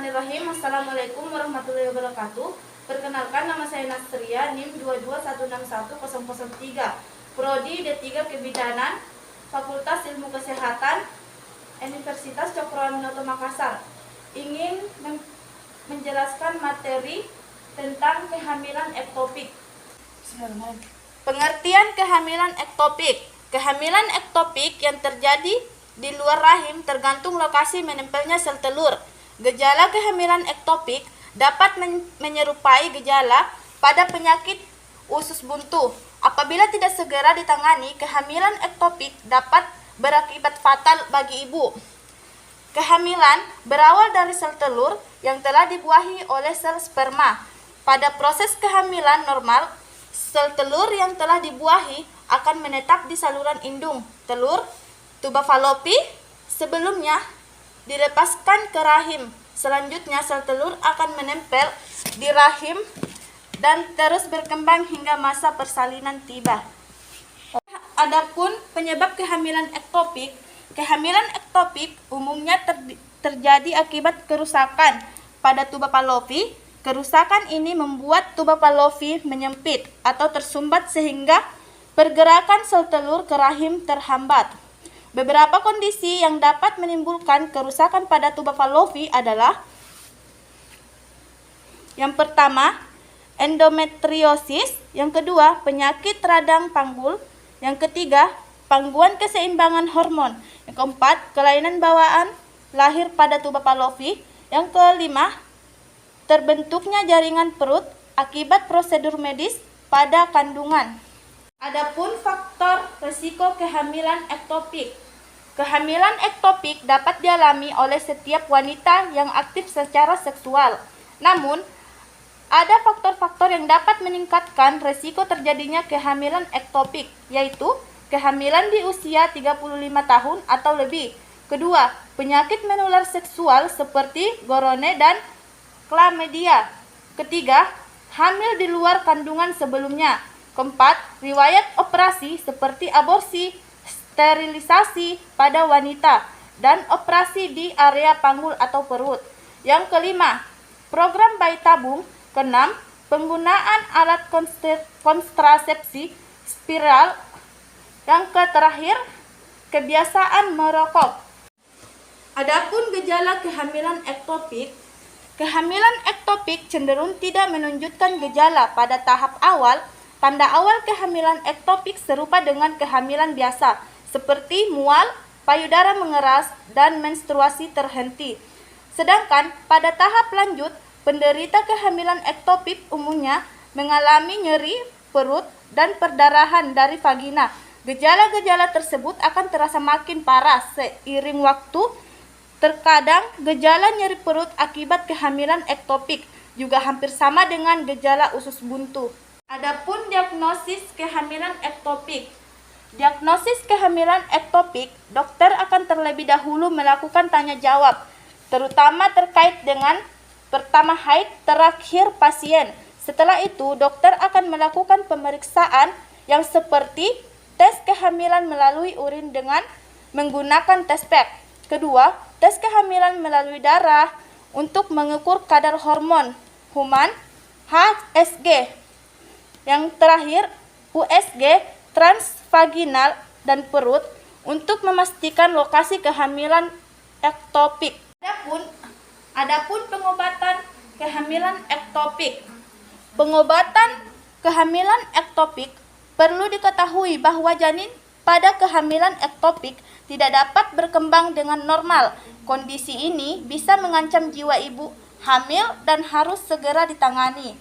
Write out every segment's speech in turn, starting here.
Bismillahirrahmanirrahim. Assalamualaikum warahmatullahi wabarakatuh. Perkenalkan, nama saya Nastria, NIM 221610003, Prodi D3 Kebidanan, Fakultas Ilmu Kesehatan, Universitas Cokroaminoto Makassar. Ingin menjelaskan materi tentang kehamilan ektopik. Pengertian kehamilan ektopik. Kehamilan ektopik yang terjadi di luar rahim tergantung lokasi menempelnya sel telur. Gejala kehamilan ektopik dapat menyerupai gejala pada penyakit usus buntu. Apabila tidak segera ditangani, kehamilan ektopik dapat berakibat fatal bagi ibu. Kehamilan berawal dari sel telur yang telah dibuahi oleh sel sperma. Pada proses kehamilan normal, sel telur yang telah dibuahi akan menetap di saluran indung telur tuba falopi sebelumnya dilepaskan ke rahim. Selanjutnya sel telur akan menempel di rahim dan terus berkembang hingga masa persalinan tiba. Adapun penyebab kehamilan ektopik, kehamilan ektopik umumnya terjadi akibat kerusakan pada tuba falopi. Kerusakan ini membuat tuba falopi menyempit atau tersumbat sehingga pergerakan sel telur ke rahim terhambat. Beberapa kondisi yang dapat menimbulkan kerusakan pada tuba falopi adalah: yang pertama, endometriosis; yang kedua, penyakit radang panggul; yang ketiga, gangguan keseimbangan hormon; yang keempat, kelainan bawaan lahir pada tuba falopi; yang kelima, terbentuknya jaringan perut akibat prosedur medis pada kandungan. Adapun faktor risiko kehamilan ektopik. Kehamilan ektopik dapat dialami oleh setiap wanita yang aktif secara seksual. Namun, ada faktor-faktor yang dapat meningkatkan risiko terjadinya kehamilan ektopik, yaitu kehamilan di usia 35 tahun atau lebih. Kedua, penyakit menular seksual seperti gorone dan chlamydia. Ketiga, hamil di luar kandungan sebelumnya. Keempat, riwayat operasi seperti aborsi, sterilisasi pada wanita, dan operasi di area panggul atau perut. Yang kelima, program bayi tabung. Keenam, penggunaan alat kontrasepsi spiral. Yang terakhir, kebiasaan merokok. Adapun gejala kehamilan ektopik, kehamilan ektopik cenderung tidak menunjukkan gejala pada tahap awal. Tanda awal kehamilan ektopik serupa dengan kehamilan biasa, seperti mual, payudara mengeras, dan menstruasi terhenti. Sedangkan pada tahap lanjut, penderita kehamilan ektopik umumnya mengalami nyeri perut dan perdarahan dari vagina. Gejala-gejala tersebut akan terasa makin parah seiring waktu. Terkadang gejala nyeri perut akibat kehamilan ektopik juga hampir sama dengan gejala usus buntu. Adapun diagnosis kehamilan ektopik. Diagnosis kehamilan ektopik, dokter akan terlebih dahulu melakukan tanya jawab, terutama terkait dengan pertama haid terakhir pasien. Setelah itu, dokter akan melakukan pemeriksaan yang seperti tes kehamilan melalui urin dengan menggunakan tes PEG. Kedua, tes kehamilan melalui darah untuk mengukur kadar hormon human HSG. Yang terakhir, USG transvaginal dan perut untuk memastikan lokasi kehamilan ektopik. Adapun pengobatan kehamilan ektopik. Pengobatan kehamilan ektopik perlu diketahui bahwa janin pada kehamilan ektopik tidak dapat berkembang dengan normal. Kondisi ini bisa mengancam jiwa ibu hamil dan harus segera ditangani.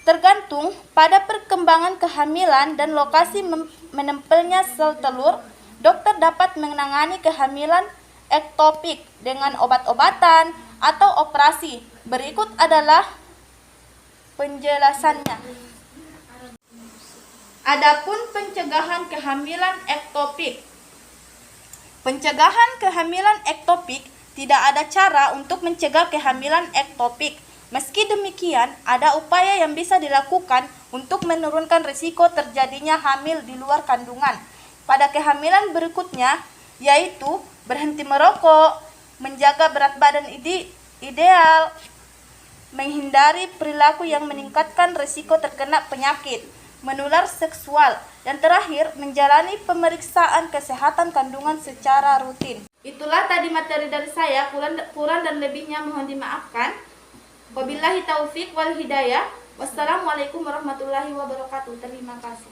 Tergantung pada perkembangan kehamilan dan lokasi menempelnya sel telur, dokter dapat menangani kehamilan ektopik dengan obat-obatan atau operasi. Berikut adalah penjelasannya. Adapun pencegahan kehamilan ektopik. Pencegahan kehamilan ektopik, tidak ada cara untuk mencegah kehamilan ektopik. Meski demikian, ada upaya yang bisa dilakukan untuk menurunkan risiko terjadinya hamil di luar kandungan pada kehamilan berikutnya, yaitu berhenti merokok, menjaga berat badan Ideal menghindari perilaku yang meningkatkan risiko terkena penyakit menular seksual. Dan terakhir, menjalani pemeriksaan kesehatan kandungan secara rutin. Itulah tadi materi dari saya, kurang dan lebihnya mohon dimaafkan. Wabillahi taufik wal hidayah. Wassalamualaikum warahmatullahi wabarakatuh. Terima kasih.